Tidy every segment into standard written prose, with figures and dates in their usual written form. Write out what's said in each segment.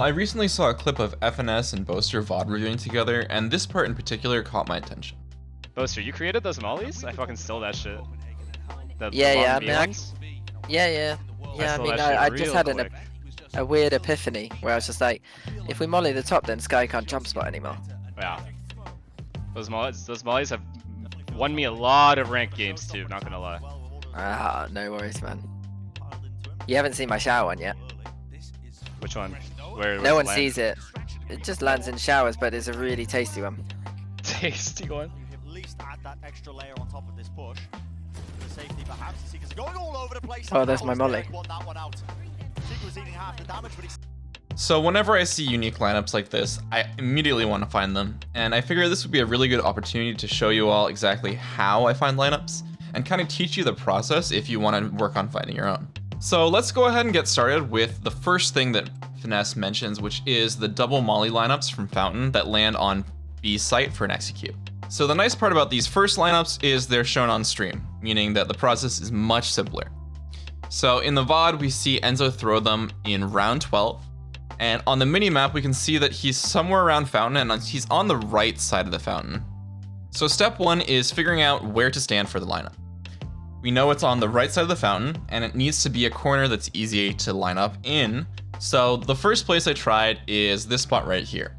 I recently saw a clip of FNS and Boaster VOD reviewing together, and this part in particular caught my attention. Boaster, you created those mollies? I fucking stole that shit. The Yeah, long I mean, ones? I just had a weird epiphany where I was just like, if we molly the top, then Sky can't jump spot anymore. Yeah. Those mollies have won me a lot of ranked games too, not gonna lie. Ah, no worries, man. You haven't seen my shower one yet. Which one? Where no one sees it. It just lands in showers, but it's a really tasty one. Tasty one? At least add that extra layer on top of this push. For the safety perhaps. Seeker's going all over the place. Oh, there's my molly. So whenever I see unique lineups like this, I immediately want to find them, and I figure this would be a really good opportunity to show you all exactly how I find lineups, and kind of teach you the process if you want to work on finding your own. So let's go ahead and get started with the first thing that Finesse mentions, which is the double molly lineups from Fountain that land on B's site for an execute. So the nice part about these first lineups is they're shown on stream, meaning that the process is much simpler. So in the VOD, we see Enzo throw them in round 12, and on the mini map, we can see that he's somewhere around Fountain and he's on the right side of the fountain. So step one is figuring out where to stand for the lineup. We know it's on the right side of the fountain, and it needs to be a corner that's easy to line up in. So the first place I tried is this spot right here.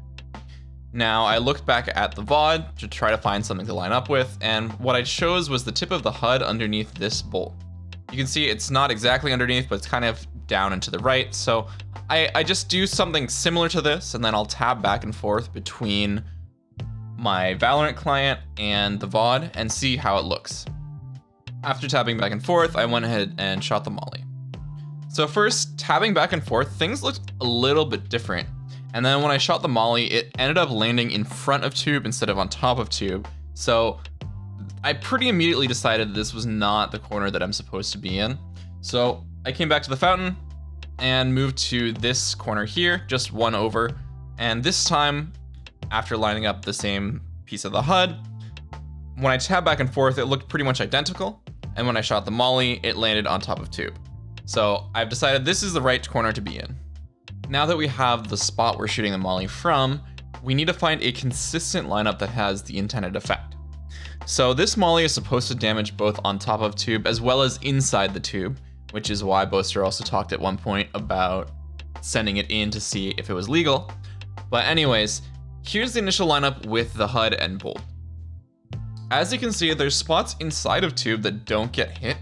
Now I looked back at the VOD to try to find something to line up with, and what I chose was the tip of the HUD underneath this bolt. You can see it's not exactly underneath, but it's kind of down and to the right. So I just do something similar to this, and then I'll tab back and forth between my Valorant client and the VOD and see how it looks. After tabbing back and forth, I went ahead and shot the molly. So first, tabbing back and forth, things looked a little bit different. And then when I shot the molly, it ended up landing in front of tube instead of on top of tube. So I pretty immediately decided this was not the corner that I'm supposed to be in. So I came back to the fountain and moved to this corner here, just one over. And this time, after lining up the same piece of the HUD, when I tabbed back and forth, it looked pretty much identical. And when I shot the molly, it landed on top of tube. So I've decided this is the right corner to be in. Now that we have the spot we're shooting the molly from, we need to find a consistent lineup that has the intended effect. So this molly is supposed to damage both on top of tube as well as inside the tube, which is why Boaster also talked at one point about sending it in to see if it was legal. But anyways, here's the initial lineup with the HUD and bolt. As you can see, there's spots inside of tube that don't get hit.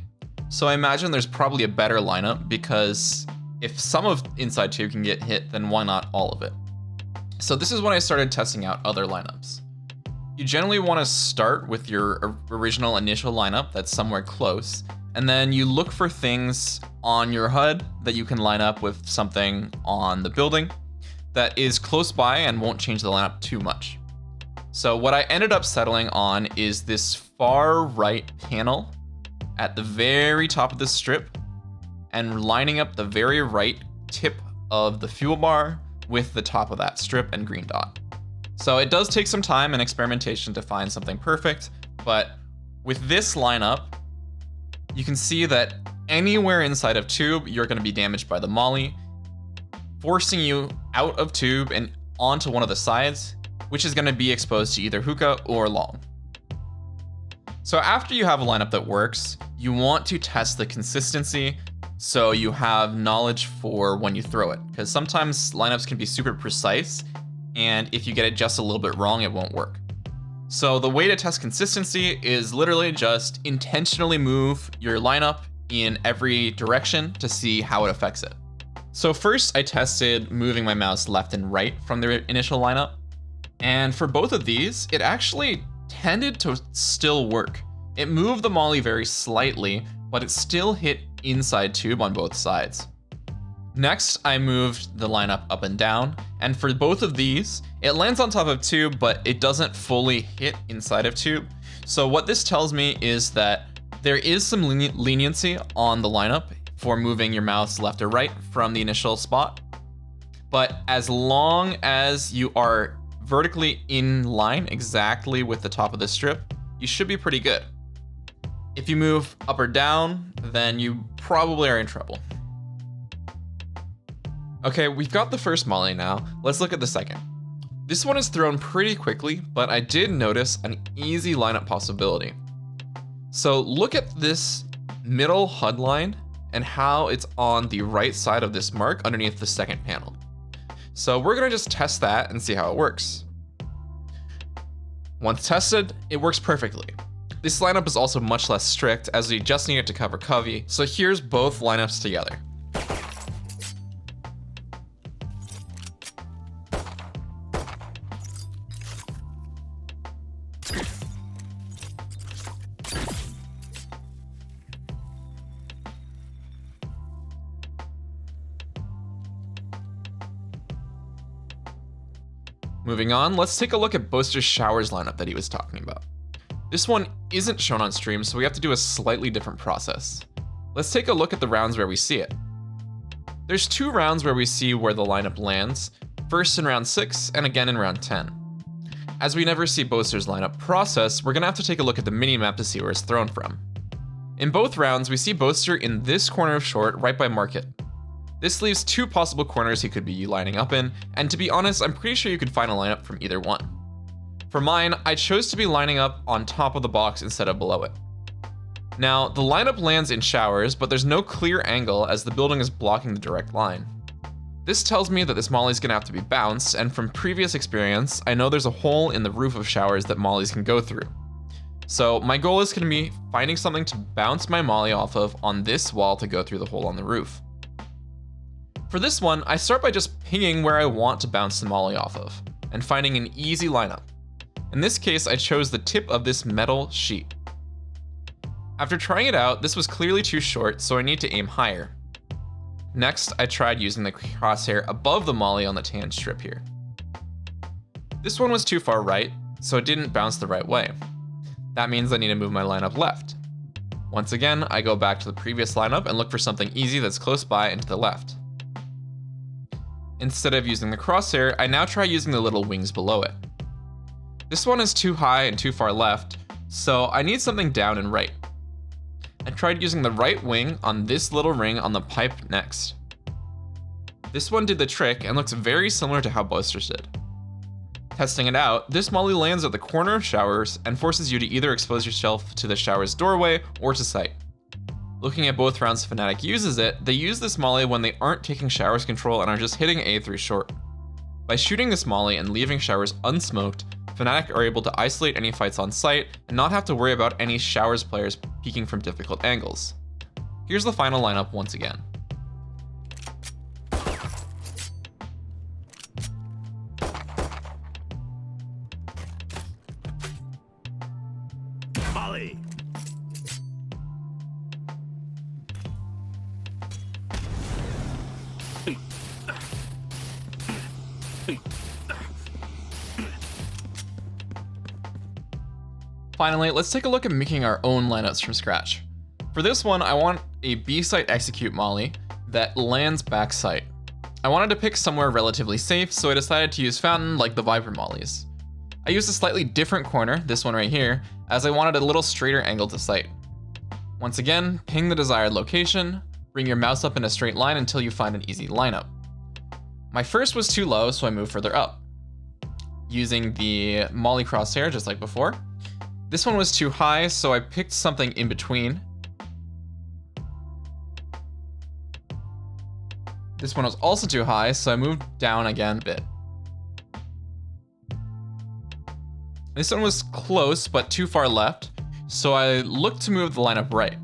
So I imagine there's probably a better lineup, because if some of inside tube can get hit, then why not all of it? So this is when I started testing out other lineups. You generally want to start with your original initial lineup that's somewhere close, and then you look for things on your HUD that you can line up with something on the building that is close by and won't change the lineup too much. So what I ended up settling on is this far right panel at the very top of this strip, and lining up the very right tip of the fuel bar with the top of that strip and green dot. So it does take some time and experimentation to find something perfect, but with this lineup, you can see that anywhere inside of tube, you're going to be damaged by the molly, forcing you out of tube and onto one of the sides, which is going to be exposed to either hookah or long. So after you have a lineup that works, you want to test the consistency so you have knowledge for when you throw it, because sometimes lineups can be super precise, and if you get it just a little bit wrong, it won't work. So the way to test consistency is literally just intentionally move your lineup in every direction to see how it affects it. So first I tested moving my mouse left and right from the initial lineup, and for both of these, it actually tended to still work. It moved the molly very slightly, but it still hit inside tube on both sides. Next, I moved the lineup up and down, and for both of these, it lands on top of tube, but it doesn't fully hit inside of tube. So what this tells me is that there is some leniency on the lineup for moving your mouse left or right from the initial spot. But as long as you are vertically in line exactly with the top of the strip, you should be pretty good. If you move up or down, then you probably are in trouble. Okay, we've got the first molly now. Let's look at the second. This one is thrown pretty quickly, but I did notice an easy lineup possibility. So look at this middle HUD line and how it's on the right side of this mark underneath the second panel. So we're gonna just test that and see how it works. Once tested, it works perfectly. This lineup is also much less strict as we just need it to cover Covey, so here's both lineups together. Moving on, let's take a look at Boaster's showers lineup that he was talking about. This one isn't shown on stream, so we have to do a slightly different process. Let's take a look at the rounds where we see it. There's 2 rounds where we see where the lineup lands, first in round 6 and again in round 10. As we never see Boaster's lineup process, we're gonna have to take a look at the minimap to see where it's thrown from. In both rounds, we see Boaster in this corner of short right by market. This leaves 2 possible corners he could be lining up in, and to be honest, I'm pretty sure you could find a lineup from either one. For mine, I chose to be lining up on top of the box instead of below it. Now, the lineup lands in showers, but there's no clear angle as the building is blocking the direct line. This tells me that this molly's gonna have to be bounced, and from previous experience, I know there's a hole in the roof of showers that mollies can go through. So my goal is gonna be finding something to bounce my molly off of on this wall to go through the hole on the roof. For this one, I start by just pinging where I want to bounce the molly off of, and finding an easy lineup. In this case, I chose the tip of this metal sheet. After trying it out, this was clearly too short, so I need to aim higher. Next, I tried using the crosshair above the molly on the tan strip here. This one was too far right, so it didn't bounce the right way. That means I need to move my lineup left. Once again, I go back to the previous lineup and look for something easy that's close by and to the left. Instead of using the crosshair, I now try using the little wings below it. This one is too high and too far left, so I need something down and right. I tried using the right wing on this little ring on the pipe next. This one did the trick and looks very similar to how Boaster's did. Testing it out, this molly lands at the corner of showers and forces you to either expose yourself to the shower's doorway or to sight. Looking at both rounds Fnatic uses it, they use this molly when they aren't taking showers control and are just hitting A through short. By shooting this molly and leaving showers unsmoked, Fnatic are able to isolate any fights on site and not have to worry about any showers players peeking from difficult angles. Here's the final lineup once again. Molly. Finally, let's take a look at making our own lineups from scratch. For this one, I want a B-site execute molly that lands backsite. I wanted to pick somewhere relatively safe, so I decided to use fountain like the Viper mollies. I used a slightly different corner, this one right here, as I wanted a little straighter angle to sight. Once again, ping the desired location, bring your mouse up in a straight line until you find an easy lineup. My first was too low, so I moved further up. Using the molly crosshair just like before. This one was too high, so I picked something in between. This one was also too high, so I moved down again a bit. This one was close, but too far left, so I looked to move the lineup right.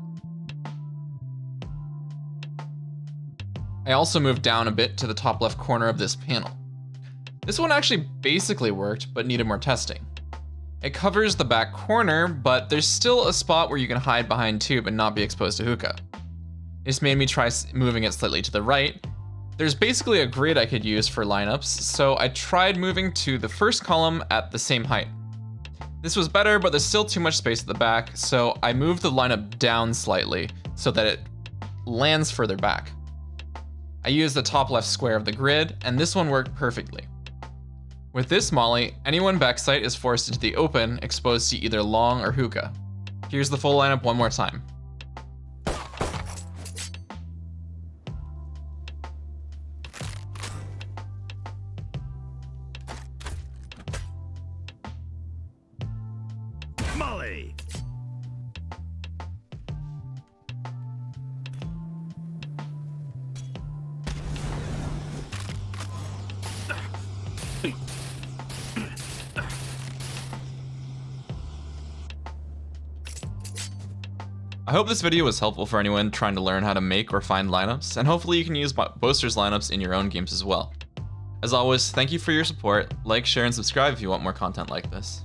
I also moved down a bit to the top left corner of this panel. This one actually basically worked, but needed more testing. It covers the back corner, but there's still a spot where you can hide behind tube and not be exposed to hookah. This made me try moving it slightly to the right. There's basically a grid I could use for lineups, so I tried moving to the first column at the same height. This was better, but there's still too much space at the back, so I moved the lineup down slightly so that it lands further back. I used the top left square of the grid, and this one worked perfectly. With this molly, anyone backsite is forced into the open, exposed to either long or hookah. Here's the full lineup one more time. Molly. I hope this video was helpful for anyone trying to learn how to make or find lineups, and hopefully you can use Boaster's lineups in your own games as well. As always, thank you for your support. Like, share, and subscribe if you want more content like this.